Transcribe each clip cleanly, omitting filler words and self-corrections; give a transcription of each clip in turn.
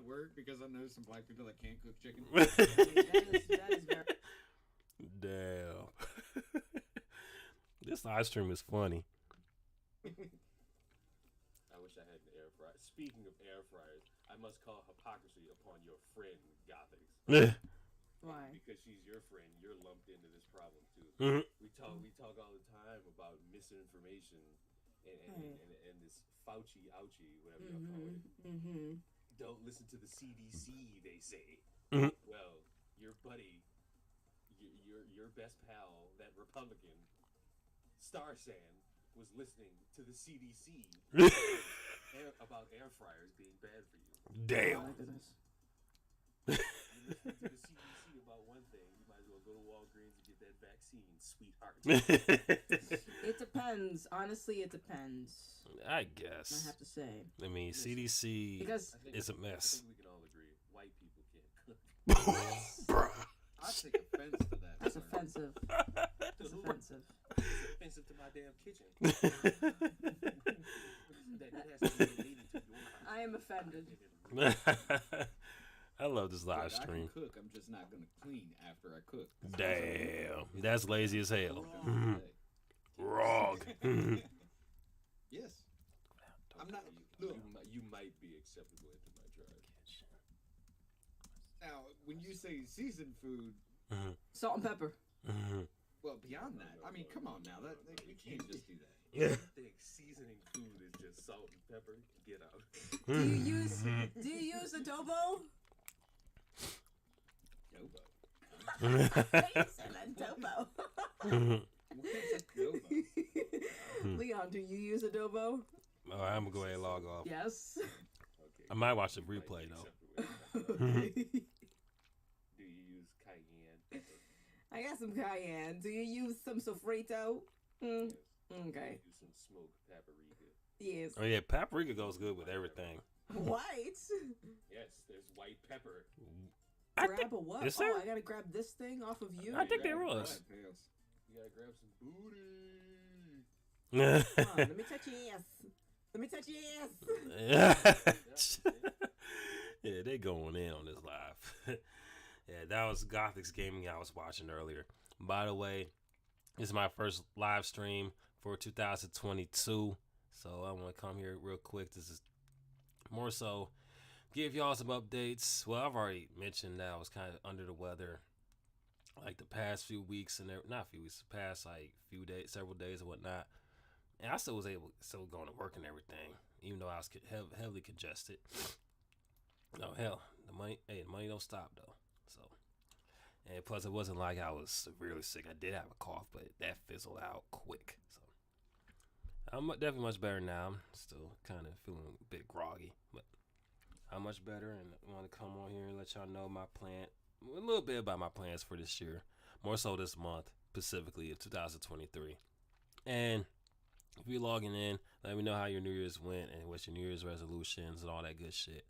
of weird because I know some black people that can't cook chicken. That is very. Damn. This live stream is funny. I wish I had an air fryer. Speaking of air fryers, I must call hypocrisy upon your friend Gothics. Why? Because she's your friend, you're lumped into this problem too. Mhm. We talk all the time about misinformation and this Fauci ouchie, whatever you call it. Mm-hmm. Don't listen to the CDC, they say. Mhm. Well, your buddy, your best pal, that Republican, Starsan, was listening to the CDC about air fryers being bad for you. Oh my Damn. goodness. You listen to the CDC about one thing, you might as well go to Walgreens and get that vaccine, sweetheart. It depends. Honestly, it depends. I I guess. have to say. I mean, CDC Because is a I mess. think we can all agree, white people can't cook. Bruh. I take offense to that. that's sir. offensive. That's offensive. It's offensive to my damn kitchen. that has to be related to your house. I am offended. I love this Look, live I can stream. cook. I'm just not gonna clean after I cook. Damn. That's lazy as hell. Wrong. Wrong. Yes. I'm not. Look, You might be acceptable into my tribe. now when you say seasoned food, Salt and pepper. well, beyond that, I mean, come on now. That you can't just do that. You think seasoning food is just salt and pepper? Get out. Do you use adobo? Adobo. You said adobo. What is adobo? Leon, do you use adobo? Oh, I'm gonna go ahead and log off. Yes. Okay. I might watch the You might replay be though. acceptable into my tribe. Do you use cayenne pepper? I got some cayenne. Do you use some sofrito? Yes. Okay. Do some smoked paprika. Yes. Oh yeah, paprika goes good with everything. White. Yes, there's white pepper. I Grab think a what? is Oh, there? I gotta grab this thing off of you. I think there Right, was. yes. You gotta grab some booty. Come on, let me touch your ass. Let me touch your ass. Yeah, they going in on this live. Yeah, that was Gothic's Gaming I was watching earlier. By the way, this is my first live stream for 2022. So I want to come here real quick. This is more so give y'all some updates. Well, I've already mentioned that I was kind of under the weather like the past few weeks and not few weeks, the past like few days, several days and whatnot. And I still was still going to work and everything, even though I was heavily congested. No, hell, the money don't stop though. So, and plus it wasn't like I was severely sick. I did have a cough, but that fizzled out quick. So I'm definitely much better now. I'm still kind of feeling a bit groggy, but I'm much better. And I want to come on here and let y'all know a little bit about my plans for this year, more so this month, specifically of 2023. And if you're logging in, let me know how your New Year's went and what's your New Year's resolutions and all that good shit.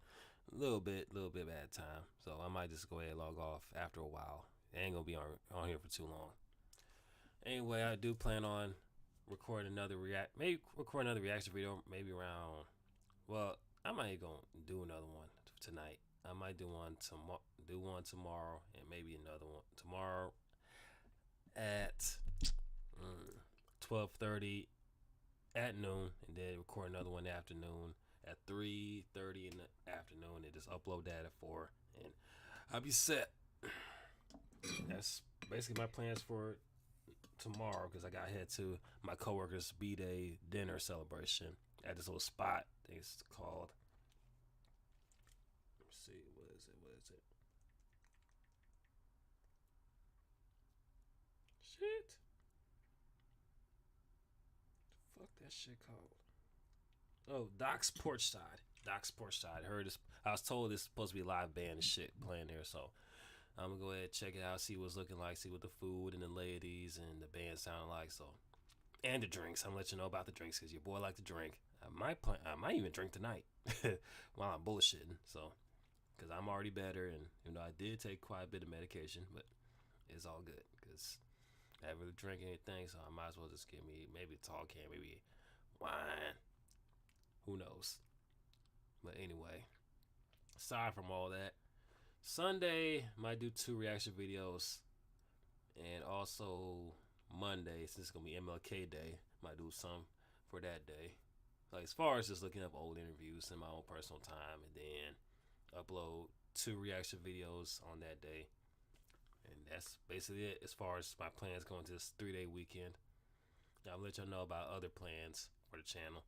A little bit bad time. So I might just go ahead and log off after a while. I ain't gonna be on here for too long. Anyway, I do plan on recording another reaction video, maybe around. Well, I might go do another one tonight. I might do one tomorrow, and maybe another one tomorrow at 12:30 at noon, and then record another one in the afternoon at 3:30 in the afternoon, and just upload that at 4, and I'll be set. That's basically my plans for tomorrow, because I got to head to my coworker's B-Day dinner celebration at this little spot. I think it's called. Let me see. What is it? Shit. The fuck that shit called? Oh, Doc's Porchside. I was told it's supposed to be a live band and shit playing there, so I'm gonna go ahead and check it out, see what it's looking like, see what the food and the ladies and the band sound like. So, and the drinks. I'm gonna let you know about the drinks because your boy like to drink. I might even drink tonight while I'm bullshitting. So, because I'm already better, and I did take quite a bit of medication, but it's all good because I haven't really drank anything, so I might as well just give me maybe a tall can, maybe wine. Who knows? But anyway, aside from all that, Sunday might do 2 reaction videos, and also Monday, since it's gonna be MLK Day, might do some for that day. Like as far as just looking up old interviews in my own personal time, and then upload 2 reaction videos on that day, and that's basically it as far as my plans going to this 3-day weekend. I'll let y'all know about other plans for the channel,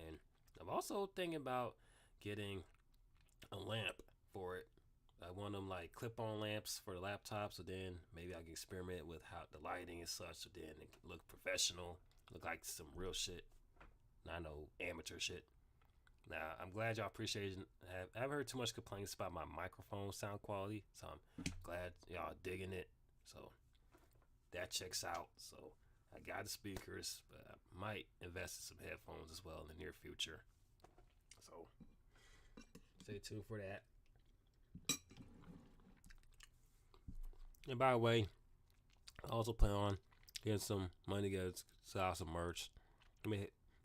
and I'm also thinking about getting a lamp for it. I want them like clip-on lamps for the laptop, so then maybe I can experiment with how the lighting is such, so then it can look professional, look like some real shit, not no amateur shit. Now, I'm glad y'all appreciate it. I haven't heard too much complaints about my microphone sound quality, so I'm glad y'all digging it. So that checks out. So I got the speakers, but I might invest in some headphones as well in the near future. So stay tuned for that. And by the way, I also plan on getting some money to sell some merch. I'm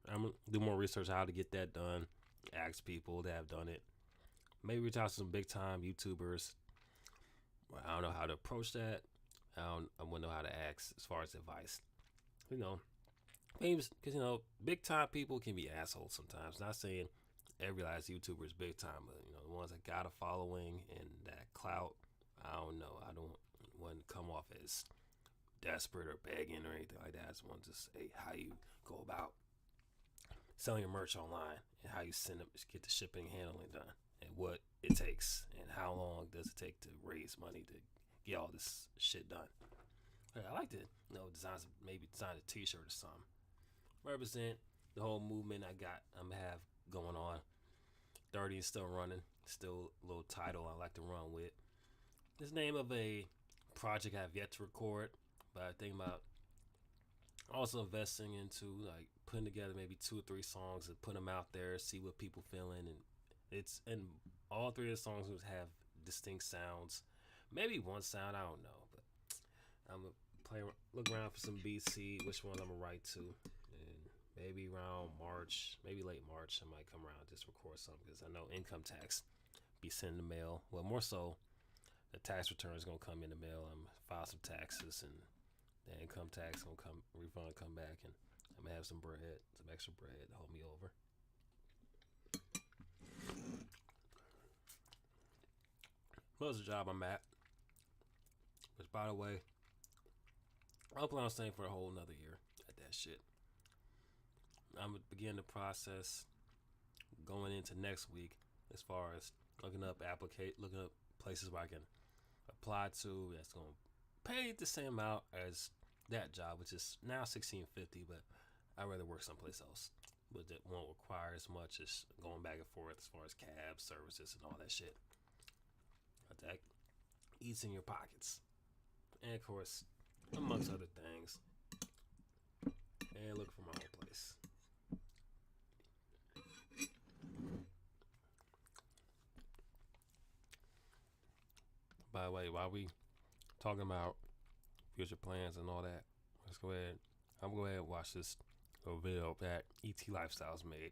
gonna do more research on how to get that done. Ask people that have done it. Maybe reach out to some big time YouTubers. I don't know how to approach that. I wouldn't know how to ask as far as advice. Maybe because big time people can be assholes sometimes. Not saying every last YouTuber is big time, but the ones that got a following and that clout. I don't know. I don't want to come off as desperate or begging or anything like that. I just want to say how you go about selling your merch online and how you get the shipping and handling done, and what it takes and how long does it take to raise money to get all this shit done. I like to design a t-shirt or something, represent the whole movement I'm have going on. 30 is still running, still a little title I like to run with. This name of a project I've yet to record, but I think about also investing into like putting together maybe 2 or 3 songs and put them out there, see what people feeling, and all 3 of the songs would have distinct sounds. Maybe one sound, I don't know, but I'm gonna look around for some beats, see which ones I'm gonna write to, and maybe around March, maybe late March, I might come around and just record something, because I know income tax be sent in the mail. Well, more so, the tax return is gonna come in the mail. I'm gonna file some taxes, and the income tax gonna come back, and I'm gonna have some extra bread to hold me over. What's the job I'm at? Which, by the way, I'll plan on staying for a whole another year at that shit. I'm gonna begin the process going into next week as far as looking up places where I can apply to that's gonna pay the same amount as that job, which is now $16.50, but I'd rather work someplace else, but that won't require as much as going back and forth as far as cab services and all that shit. But that eats in your pockets, and of course, amongst other things, and look for my own place. By the way, while we talking about future plans and all that, I'm going to go ahead and watch this little video that ET Lifestyles made.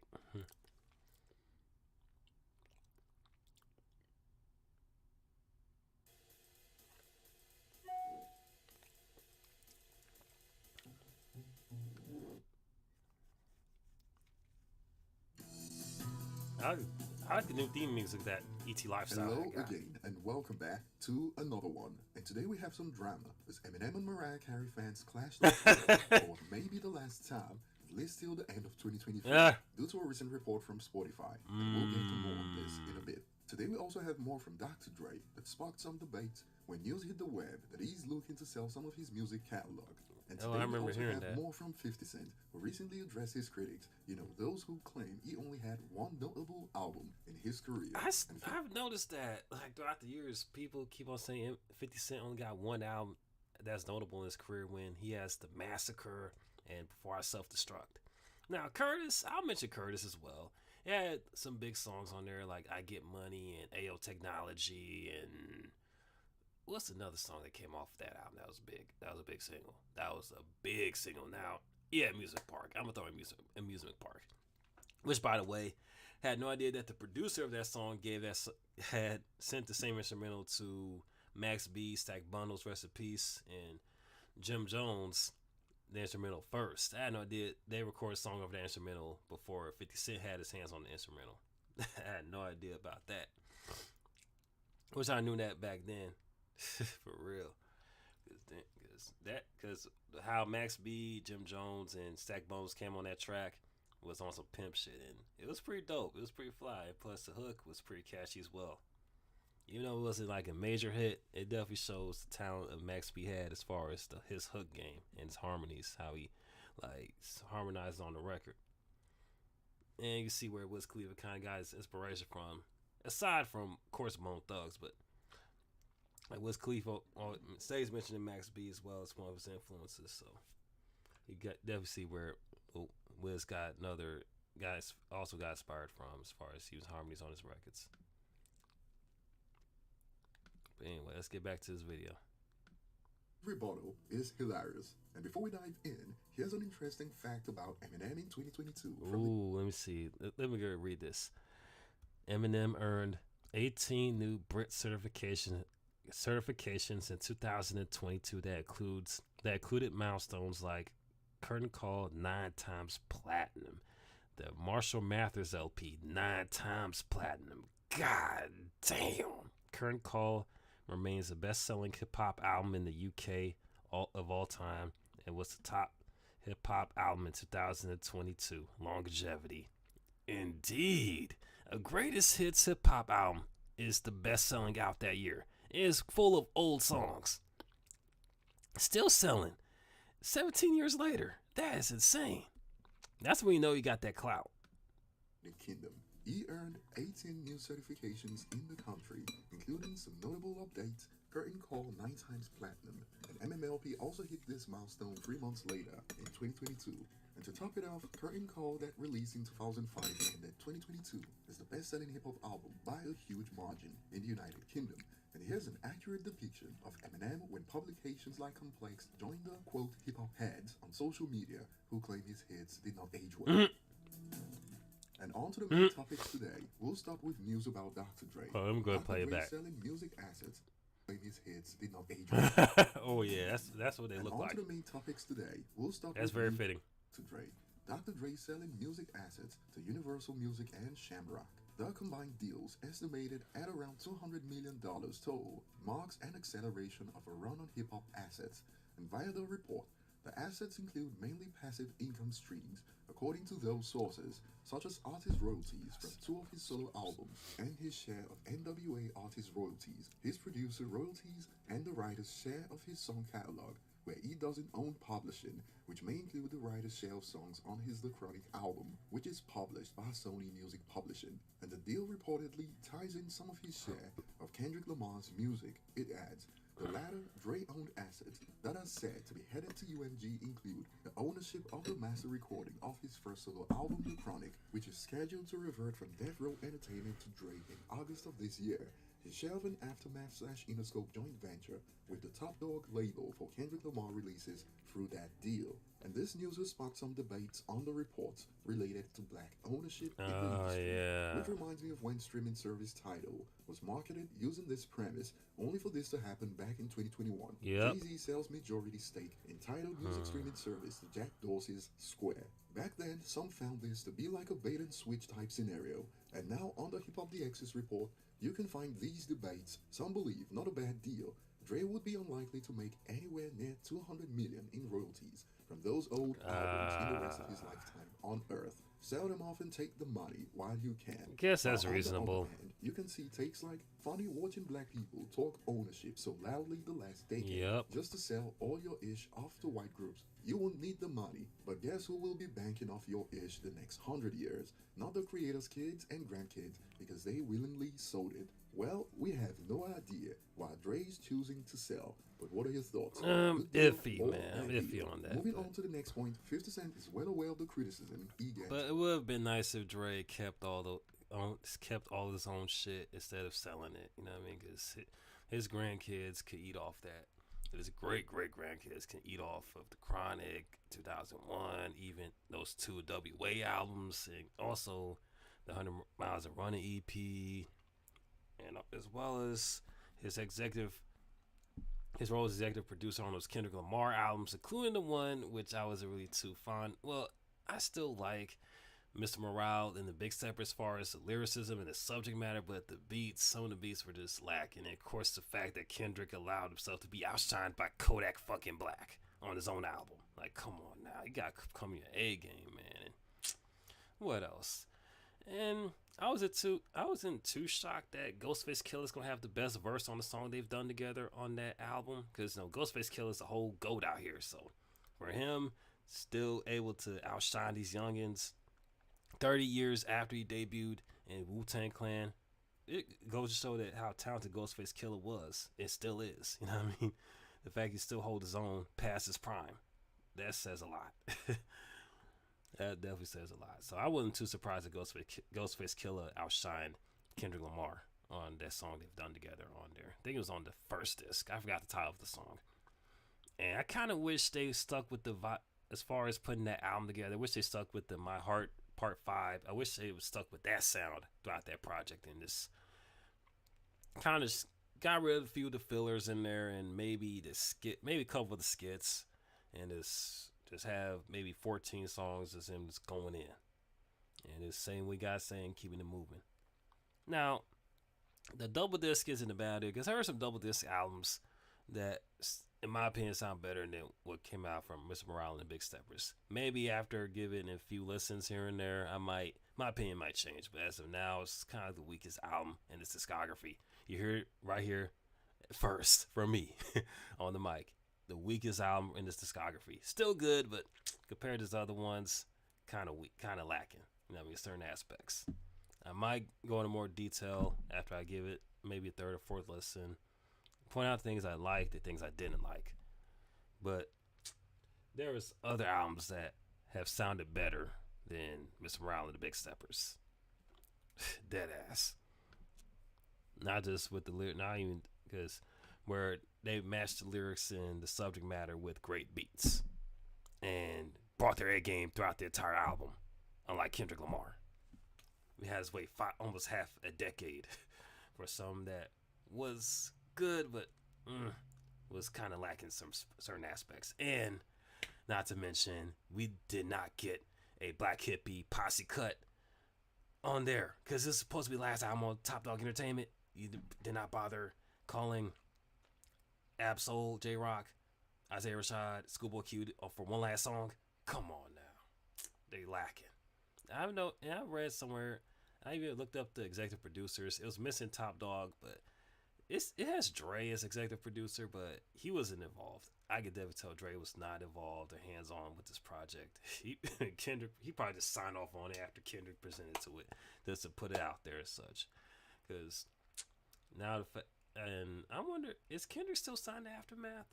I like the new theme music that ET Lifestyle. Hello again, and welcome back to another one. And today we have some drama, as Eminem and Mariah Carey fans clashed for maybe the last time, at least till the end of 2023, due to a recent report from Spotify. And we'll get to more on this in a bit. Today we also have more from Dr. Dre that sparked some debate when news hit the web that he's looking to sell some of his music catalog. And today I we remember also hearing have that. more from 50 Cent, who recently addressed his critics. Those who claim he only had one notable album in his career. I've noticed that throughout the years, people keep on saying 50 Cent only got one album that's notable in his career, when he has The Massacre and Before I Self-Destruct. Now, Curtis, I'll mention Curtis as well. He had some big songs on there like I Get Money and Ayo Technology, and what's another song that came off that album that was big? That was a big single. Now, yeah, Music Park. I'm gonna throw in Amusement Park, which, by the way, Had no idea that the producer of that song had sent the same instrumental to Max B, Stack Bundles, Rest in Peace, and Jim Jones, the instrumental first. I had no idea they recorded a song of the instrumental before 50 Cent had his hands on the instrumental. I had no idea about that. Wish I knew that back then. For real. Because how Max B, Jim Jones, and Stack Bones came on that track was on some pimp shit, and it was pretty dope. It was pretty fly, and plus the hook was pretty catchy as well. Even though it wasn't like a major hit, it definitely shows the talent of Max B had as far as his hook game and his harmonies, how he like harmonized on the record. And you can see where Wiz Khalifa kind of got his inspiration from, aside from, of course, Bone Thugs, but like Wiz Khalifa stays mentioning Max B as well as one of his influences. So you definitely see where Wiz got another guys also got inspired from as far as he was harmonies on his records. But anyway, let's get back to this video. Rebuttal is hilarious. And before we dive in, here's an interesting fact about Eminem in 2022. Ooh, let me see. Let me go read this. Eminem earned 18 new Brit certifications in 2022 that included milestones like Curtain Call 9 times platinum, the Marshall Mathers LP 9 times platinum. God damn. Curtain Call remains the best-selling hip-hop album in the UK of all time and was the top hip-hop album in 2022. Longevity. Indeed. A greatest hits hip-hop album is the best-selling out that year. It is full of old songs. Still selling. 17 years later. That is insane. That's when you know you got that clout. The Kingdom. He earned 18 new certifications in the country, including some notable updates, Curtain Call 9 times platinum, and MMLP also hit this milestone 3 months later in 2022. And to top it off, Curtain Call that released in 2005 and that 2022 is the best-selling hip-hop album by a huge margin in the United Kingdom. And here's an accurate depiction of Eminem when publications like Complex joined the, quote, hip-hop heads on social media who claim his hits did not age well. And on to the main topics today. We'll start with news about Dr. Dre. Oh, I'm going to play it back. Selling music assets, claim his hits did not age well. Oh yeah, that's what they look like. On to the main topics today. We'll start that's with very fitting. To Dre. Dr. Dre selling music assets to Universal Music and Shamrock. The combined deals, estimated at around $200 million total, marks an acceleration of a run on hip-hop assets. And via the report, the assets include mainly passive income streams, according to those sources, such as artist royalties from 2 of his solo albums, and his share of NWA artist royalties, his producer royalties, and the writer's share of his song catalog, where he doesn't own publishing, which may include the writer's share of songs on his The Chronic album, which is published by Sony Music Publishing. And the deal reportedly ties in some of his share of Kendrick Lamar's music. It adds, the latter Dre-owned assets that are said to be headed to UMG include the ownership of the master recording of his first solo album, The Chronic, which is scheduled to revert from Death Row Entertainment to Dre in August of this year, his share of an Aftermath/Interscope joint venture with the Top Dog label for Kendrick Lamar releases through that deal. And this news has sparked some debates on the reports related to black ownership in the industry, which reminds me of when streaming service Tidal was marketed using this premise, only for this to happen back in 2021. Jay-Z sells majority stake in Tidal music streaming service to Jack Dorsey's Square. Back then, some found this to be like a bait and switch type scenario, and now on the Hip Hop DX's report, you can find these debates. Some believe not a bad deal. Dre would be unlikely to make anywhere near $200 million in royalties from those old albums in the rest of his lifetime on Earth. Sell them off and take the money while you can. I guess that's reasonable. Hand, you can see takes like funny watching black people talk ownership so loudly the last decade just to sell all your ish off to white groups. You won't need the money, but guess who will be banking off your ish the next 100 years? Not the creators' kids and grandkids, because they willingly sold it. Well, we have no idea why Dre's choosing to sell, but what are your thoughts? Iffy, man. I'm iffy on that. Moving on to the next point, 50 Cent is well aware of the criticism he gets. But it would have been nice if Dre kept all his own shit instead of selling it. You know what I mean? Because his grandkids could eat off that. His great-great-grandkids can eat off of The Chronic, 2001, even those 2 WA albums, and also the 100 Miles of Running EP, and as well as his role as executive producer on those Kendrick Lamar albums, including the one which I wasn't really too fond. Well, I still like Mr. Morale and the Big Stepper as far as the lyricism and the subject matter, but the beats, some of the beats were just lacking. And of course, the fact that Kendrick allowed himself to be outshined by Kodak fucking Black on his own album. Like, come on now, you gotta come your A game, man. And what else? And I wasn't too shocked that Ghostface Killer's gonna have the best verse on the song they've done together on that album, because Ghostface Killer's a whole goat out here. So for him, still able to outshine these youngins 30 years after he debuted in Wu-Tang Clan, it goes to show that how talented Ghostface Killer was and still is. You know what I mean? The fact he still holds his own past his prime, that says a lot. That definitely says a lot. So I wasn't too surprised that Ghostface Killer outshined Kendrick Lamar on that song they've done together on there. I think it was on the first disc. I forgot the title of the song. And I kind of wish they stuck with the as far as putting that album together. I wish they stuck with the My Heart Part 5. I wish they was stuck with that sound throughout that project, and just kind of got rid of a few of the fillers in there, and maybe a couple of the skits, and just have maybe 14 songs as him just going in. And it's saying we got saying keeping it moving. Now, the double disc isn't a bad deal, because I heard some double disc albums that, in my opinion, sound better than what came out from Mr. Morale and the Big Steppers. Maybe after giving a few listens here and there, my opinion might change. But as of now, it's kind of the weakest album in its discography. You hear it right here first from me on the mic. The weakest album in this discography. Still good, but compared to his other ones, kind of weak, kind of lacking. You know what I mean, certain aspects. I might go into more detail after I give it maybe a third or fourth listen. Point out things I liked, the things I didn't like. But there was other albums that have sounded better than Mr. Morale and the Big Steppers. Dead ass. Not just with the lyric, not even because where they matched the lyrics and the subject matter with great beats and brought their A game throughout the entire album, unlike Kendrick Lamar. We had to wait almost half a decade for something that was good, but was kind of lacking some certain aspects. And not to mention, we did not get a Black Hippie posse cut on there, because this is supposed to be the last album on Top Dog Entertainment. You did not bother calling Absol, J-Rock, Isaiah Rashad, Schoolboy Q for one last song. Come on now, they lacking. I know, and I read somewhere, I even looked up the executive producers. It was missing Top Dog, but it has Dre as executive producer, but he wasn't involved. I could definitely tell Dre was not involved or hands on with this project. Kendrick, he probably just signed off on it after Kendrick presented to it, just to put it out there as such. Because now and I wonder, is Kendrick still signed to Aftermath?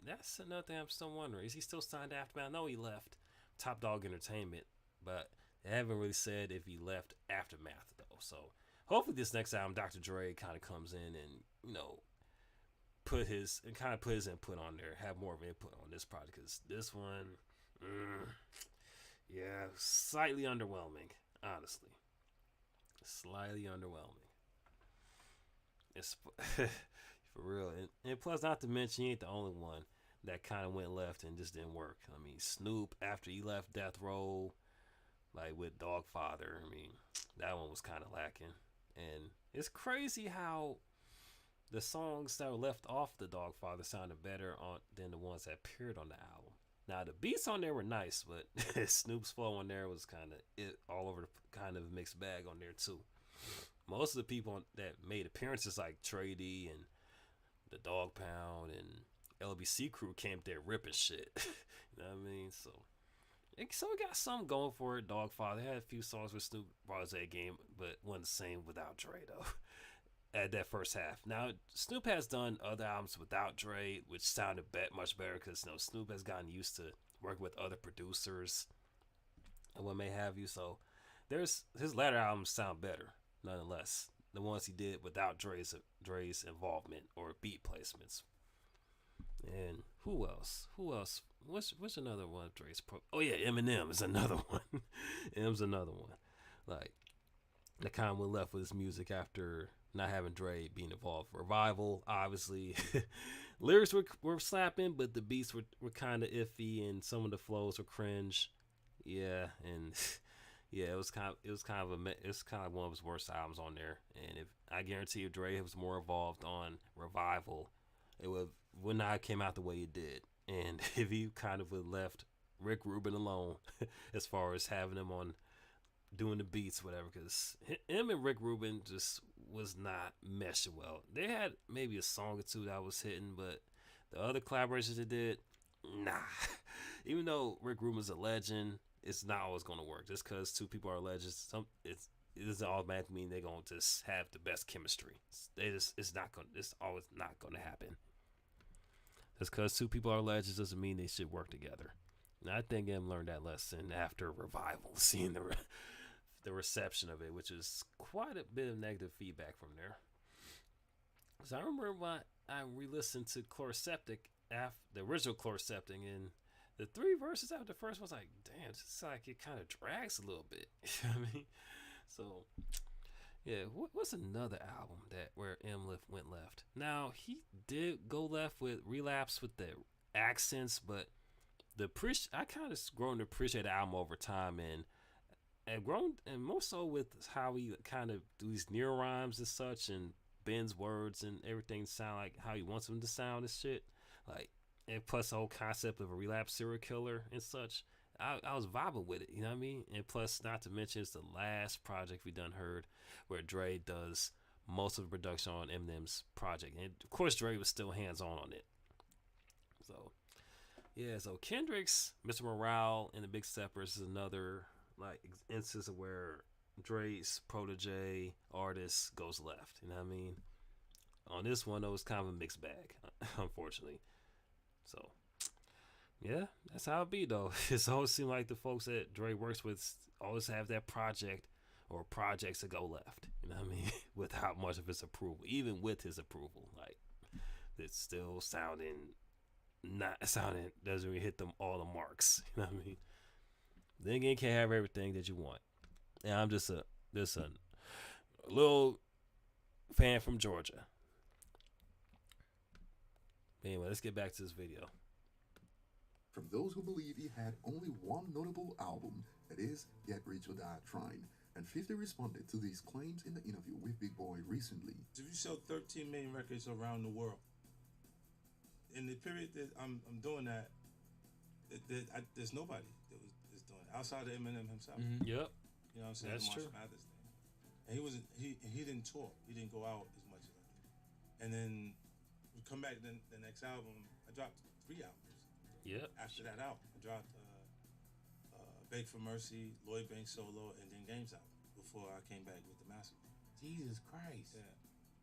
That's another thing I'm still wondering. Is he still signed to Aftermath? I know he left Top Dog Entertainment, but they haven't really said if he left Aftermath though. So hopefully this next album, Dr. Dre kind of comes in and put his input on there, have more of an input on this project, because this one, yeah, slightly underwhelming, honestly. Slightly underwhelming. It's for real, and plus, not to mention, he ain't the only one that kind of went left and just didn't work. I mean, Snoop, after he left Death Row, like with Dogfather, I mean, that one was kind of lacking. And it's crazy how the songs that were left off the Dogfather sounded better than the ones that appeared on the album. Now, the beats on there were nice, but Snoop's flow on there was kind of all over the kind of mixed bag on there too. Most of the people that made appearances, like Trey D and the Dog Pound and LBC Crew, came there ripping shit. You know what I mean? So it got something going for it. Dogfather had a few songs with Snoop brought his A game, but wasn't the same without Dre though. At that first half. Now, Snoop has done other albums without Dre, which sounded much better, because Snoop has gotten used to working with other producers and what may have you. So his latter albums sound better. Nonetheless, the ones he did without Dre's involvement or beat placements. And who else? What's another one of Dre's oh yeah, Eminem is another one. M's another one. Like, that kind of went left with his music after not having Dre being involved. Revival, obviously, lyrics were slapping, but the beats were kind of iffy, and some of the flows were cringe. Yeah, and yeah, it was kind of one of his worst albums on there. And if I guarantee if Dre was more involved on Revival, it would not have came out the way it did. And if he kind of would left Rick Rubin alone, as far as having him on doing the beats, whatever, because him and Rick Rubin just was not meshing well. They had maybe a song or two that was hitting, but the other collaborations they did, nah. Even though Rick Rubin's a legend, it's not always going to work. Just because two people are legends, it doesn't automatically mean they're going to just have the best chemistry. It's always not going to happen. Just because two people are legends doesn't mean they should work together. And I think M learned that lesson after Revival, seeing the reception of it, which is quite a bit of negative feedback from there. So I remember when I re-listened to Chloroseptic, after the original Chloroseptic, and the 3 verses after the first one was like, damn, it's like it kind of drags a little bit. You know what I mean? So, yeah, what's another album where M went left? Now, he did go left with Relapse with the accents, but I kind of grown to appreciate the album over time, and grown, and more so with how he kind of do these near rhymes and such, and bends words and everything sound like how he wants them to sound and shit. Like, and plus the whole concept of a relapse serial killer and such. I was vibing with it, you know what I mean? And plus, not to mention, it's the last project we done heard where Dre does most of the production on Eminem's project. And of course, Dre was still hands on it. So, yeah, so Kendrick's Mr. Morale and the Big Steppers is another like instance of where Dre's protege artist goes left. You know what I mean? On this one, though, it's kind of a mixed bag, unfortunately. So, yeah, that's how it be, though. It's always seemed like the folks that Dre works with always have that project or projects that go left. You know what I mean? Without much of his approval, even with his approval, like it's still doesn't really hit them all the marks. You know what I mean? Then again, can't have everything that you want. And I'm just a little fan from Georgia. But anyway, let's get back to this video. From those who believe he had only one notable album, that is, Get Rich or Die Trying, and 50 responded to these claims in the interview with Big Boy recently. If you sell 13 million records around the world, in the period that I'm doing that, there's nobody that is doing it outside of Eminem himself. Mm-hmm. Yep, you know what I'm saying? That's the true. Marshall Mathers thing, and he didn't tour. He didn't go out as much as I did. And then we come back. Then the next album, I dropped 3 albums. Yep. After that album, I dropped Beg for Mercy, Lloyd Banks solo, and then Games album before I came back with the Massacre. Jesus Christ. Yeah,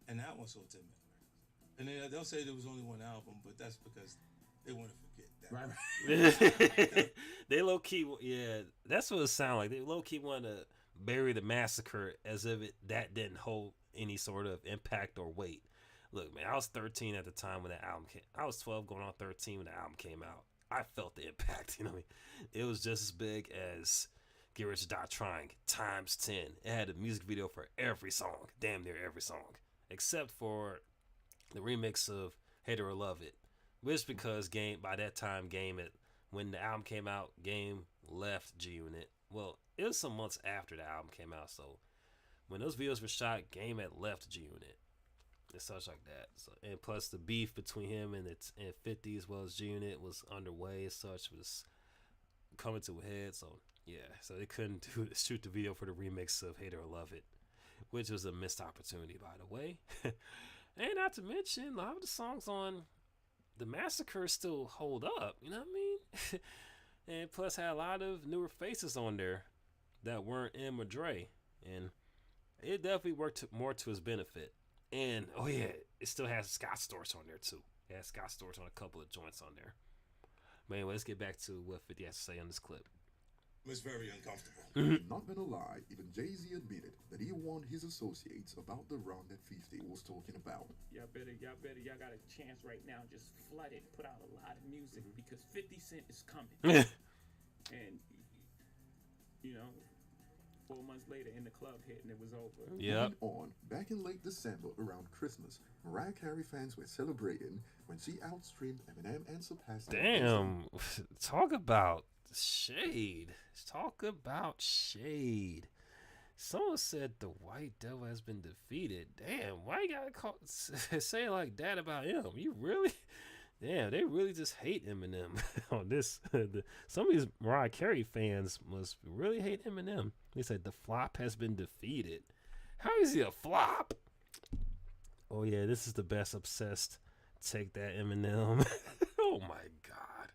and that one sold 10 million records. And then they'll say there was only one album, but that's because they want to forget that. Right. They low key, yeah, that's what it sounds like. They low key want to bury the Massacre as if that didn't hold any sort of impact or weight. Look, man, I was 13 at the time when that album came. I was 12 going on 13 when the album came out. I felt the impact, you know what I mean? It was just as big as Get Rich or Die Trying times 10. It had a music video for every song, damn near every song, except for the remix of Hate It or Love It, which because by that time, when the album came out, Game left G-Unit. Well, it was some months after the album came out, so when those videos were shot, Game had left G-Unit. And such like that. So, and plus the beef between him and 50 as well as G-Unit was underway as such, was coming to a head. So yeah, so they couldn't shoot the video for the remix of Hate It or Love It, which was a missed opportunity, by the way. And not to mention, a lot of the songs on the Massacre still hold up, you know what I mean? And plus had a lot of newer faces on there that weren't M or Dre, and it definitely worked more to his benefit. And, oh yeah, it still has Scott Storch on there, too. It has Scott Storch on a couple of joints on there. But anyway, let's get back to what 50 has to say on this clip. It was very uncomfortable. Not gonna lie, even Jay-Z admitted that he warned his associates about the run that 50 was talking about. Y'all got a chance right now. Just flood it. Put out a lot of music because 50 Cent is coming. And, you know, 4 months later, and the club hit, and it was over. Yep. Moving on, back in late December around Christmas, Mariah Carey fans were celebrating when she outstreamed Eminem and surpassed him. Damn. Talk about shade. Talk about shade. Someone said the white devil has been defeated. Damn, why you gotta say it like that about him? You really? Damn, they really just hate Eminem on this. Some of these Mariah Carey fans must really hate Eminem. They said the flop has been defeated. How is he a flop? Oh yeah, this is the best obsessed. Take that, Eminem. Oh my God,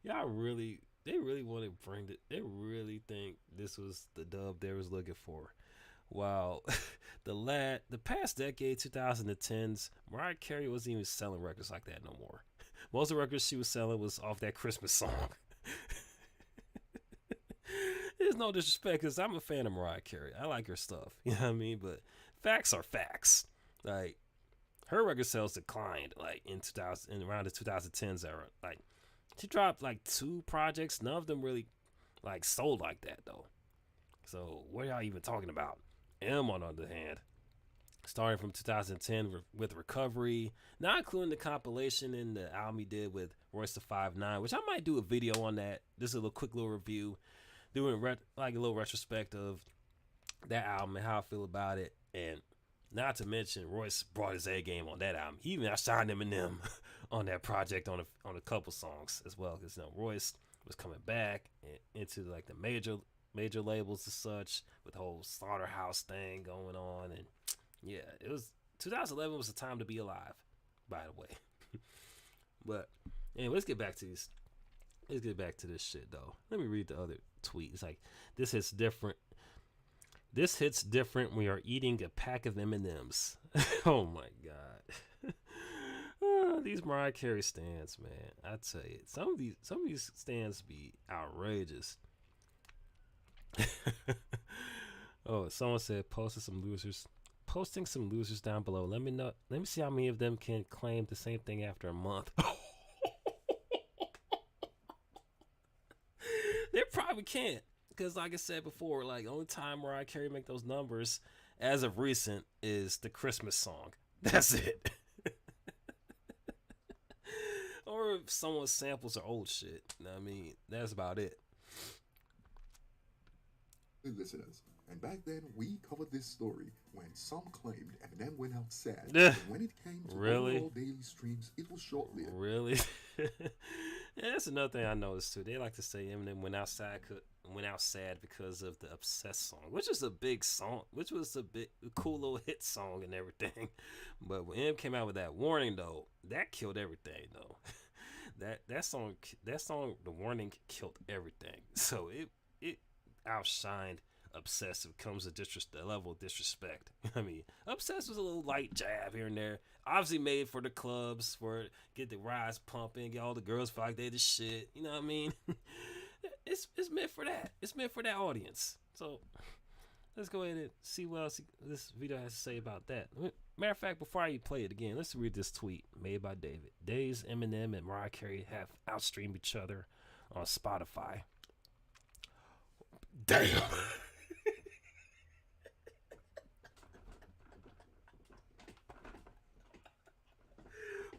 y'all really. They really want to bring it. They really think this was the dub they was looking for. Wow, the past decade, 2010s, Mariah Carey wasn't even selling records like that no more. Most of the records she was selling was off that Christmas song. There's no disrespect, because I'm a fan of Mariah Carey. I like her stuff. You know what I mean? But facts are facts. Like, her record sales declined like in around the 2010s era. Like, she dropped like 2 projects. None of them really like sold like that though. So what are y'all even talking about? M, on the other hand, starting from 2010 with Recovery, not including the compilation and the album he did with Royce the 5'9", which I might do a video on that. This is a quick little review, doing like a little retrospect of that album and how I feel about it. And not to mention, Royce brought his A game on that album. He even outshined Eminem on that project on a couple songs as well, because Royce was coming back into like the major labels and such, with the whole Slaughterhouse thing going on. And yeah, it was 2011 was the time to be alive, by the way. But anyway, let's get back to this. Let's get back to this shit though. Let me read the other tweet. It's like, this hits different. This hits different. We are eating a pack of M&Ms. Oh my God. These Mariah Carey stands, man. I tell you, some of these stands be outrageous. Oh, someone said posting some losers down below. Let me see how many of them can claim the same thing after a month. They probably can't, because like I said before, like the only time Mariah Carey make those numbers as of recent is the Christmas song. That's it. Or if someone samples her old shit. I mean, that's about it. Listeners, and back then we covered this story when some claimed Eminem went out sad. Yeah. And when it came to Really? overall daily streams, it was short-lived. Really? Yeah, that's another thing I noticed too. They like to say Eminem went out sad because of the Obsessed song, which is a big song, which was a big cool little hit song and everything. But when Eminem came out with that Warning though, that killed everything though. that song, the Warning killed everything. So it outshined Obsessive. Comes to the level of disrespect. I mean, Obsessed was a little light jab here and there. Obviously made for the clubs, for get the rides pumping, get all the girls feel like they the shit. You know what I mean? It's meant for that. It's meant for that audience. So let's go ahead and see what else this video has to say about that. Matter of fact, before I play it again, let's read this tweet made by David. Days Eminem and Mariah Carey have outstreamed each other on Spotify. Damn.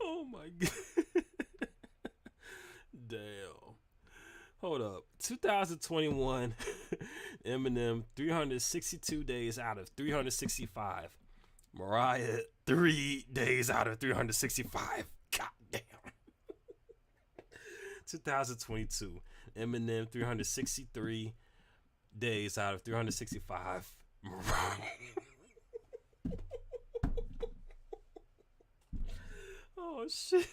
Oh my God. Damn. Hold up. 2021, Eminem 362 days out of 365. Mariah 3 days out of 365. God damn. 2022, Eminem 363 days out of 365. Mariah. Oh shit.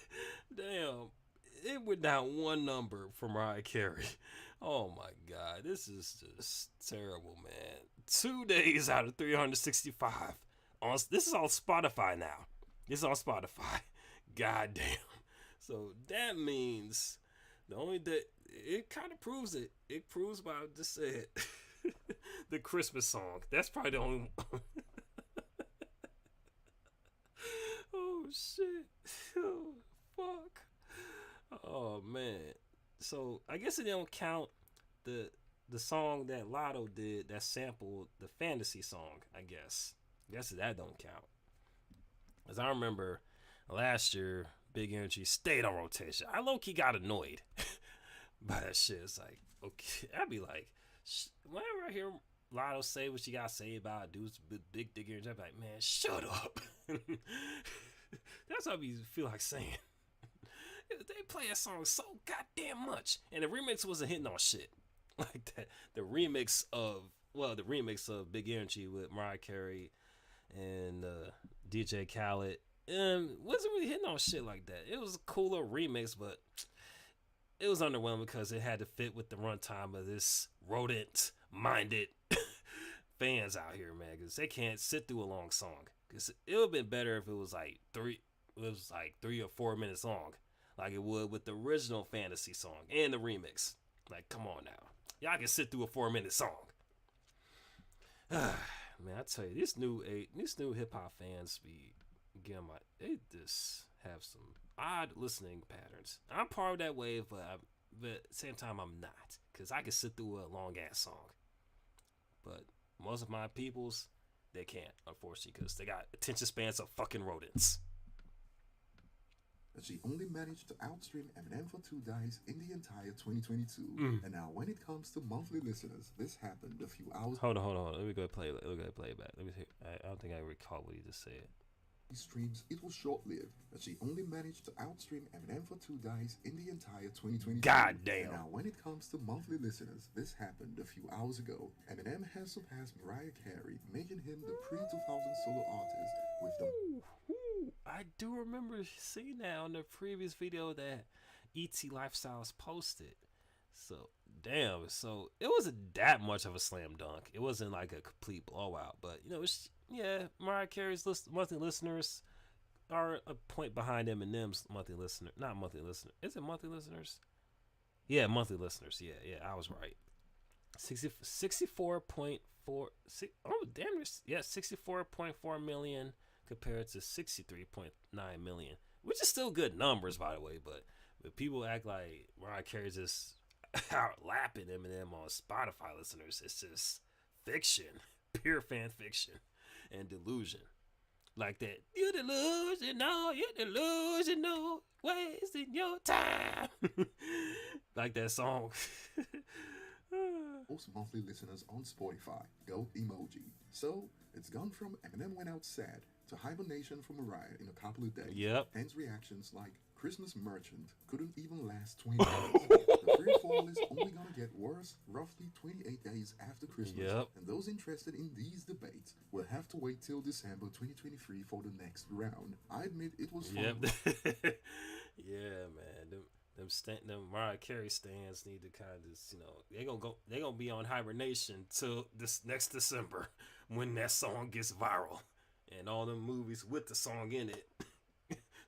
Damn. It went down one number for Mariah Carey. Oh my God. This is just terrible, man. 2 days out of 365. This is on Spotify now. This is on Spotify. God damn. So that means the only day, it kind of proves it. It proves what I just said. The Christmas song. That's probably the only one. Oh shit. Oh fuck. Oh man. So I guess it don't count the the song that Lotto did that sampled the fantasy song, I guess. That don't count. As I remember last year, Big Energy stayed on rotation. I low-key got annoyed by that shit. It's like, okay, I'd be like, whenever I hear Lotto say what she got to say about dudes with big dick energy, I'd be like, man, shut up. That's what I feel like saying. They play that song so goddamn much, and the remix wasn't hitting on shit like that. The remix of Big Energy with Mariah Carey and DJ Khaled wasn't really hitting on shit like that. It was a cooler remix, but it was underwhelming because it had to fit with the runtime of this rodent-minded fans out here, man. Because they can't sit through a long song. Because it would have been better if it was like 3 or 4 minutes long, like it would with the original fantasy song and the remix. Like, come on now, y'all can sit through a 4-minute song. Man, I tell you, these new hip hop fans they just have some odd listening patterns. I'm part of that wave, but at the same time, I'm not, because I can sit through a long ass song. But most of my peoples, they can't, unfortunately, because they got attention spans of fucking rodents. She only managed to outstream Eminem for 2 days in the entire 2022. And now, when it comes to monthly listeners, this happened a few hours. Hold on. Let me go play it back. Let me see. I don't think I recall what he just said. Streams, it was short-lived, as she only managed to outstream Eminem for 2 days in the entire 2022. God damn. And now, when it comes to monthly listeners, this happened a few hours ago. Eminem has surpassed Mariah Carey, making him the pre-2000 solo artist with the... I do remember seeing that on the previous video that ET Lifestyles posted. So, damn. So, it wasn't that much of a slam dunk. It wasn't like a complete blowout. But, Mariah Carey's monthly listeners are a point behind Eminem's monthly listener. Not monthly listener. Is it monthly listeners? Yeah, monthly listeners. Yeah, I was right. 64.4. Oh, damn. Yeah, 64.4 million compared to 63.9 million, which is still good numbers, by the way. But people act like Mariah Carey's just out lapping Eminem on Spotify listeners. It's just fiction, pure fan fiction and delusion. Like that, you're delusional, wasting your time. Like that song. Most monthly listeners on Spotify, go emoji. So, it's gone from Eminem went out sad to hibernation for Mariah in a couple of days. Yep. Hence reactions like Christmas Merchant couldn't even last 20 days. The free fall is only gonna get worse roughly 28 days after Christmas. Yep. And those interested in these debates will have to wait till December 2023 for the next round. I admit it was fun. Yep. Yeah, man. Them Mariah Carey stands need to kind of, they gonna be on hibernation till this next December when that song gets viral and all them movies with the song in it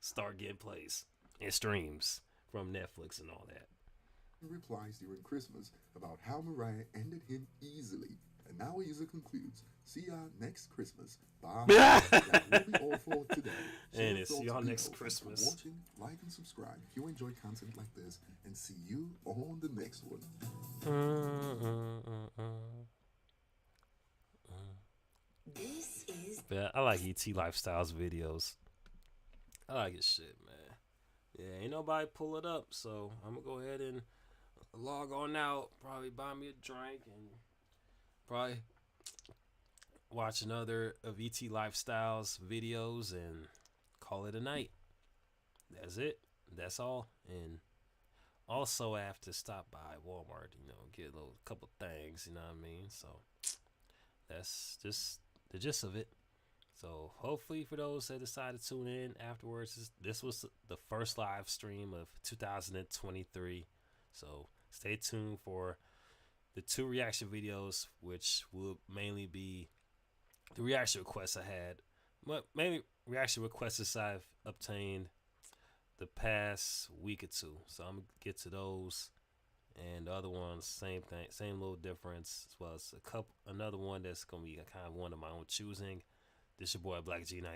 start getting plays and streams from Netflix and all that. Replies during Christmas about how Mariah ended him easily. And now a user concludes, see ya next Christmas. Bye. That will be all for today. And see y'all next Christmas. For watching, like and subscribe if you enjoy content like this. And see you on the next one. This is... Yeah, I like ET Lifestyles videos. I like his shit, man. Yeah, ain't nobody pull it up, so I'm gonna go ahead and log on out, probably buy me a drink, and probably watch another of ET Lifestyles videos and call it a night. That's it. That's all. And also I have to stop by Walmart, get a couple things, you know what I mean? So that's just the gist of it. So hopefully for those that decide to tune in afterwards, this was the first live stream of 2023. So stay tuned for the 2 reaction videos, which will mainly be the reaction requests I had. But mainly reaction requests I've obtained the past week or 2. So I'm going to get to those. And the other ones, same thing, same little difference, as well as another one that's going to be kind of one of my own choosing. This your boy Black G92.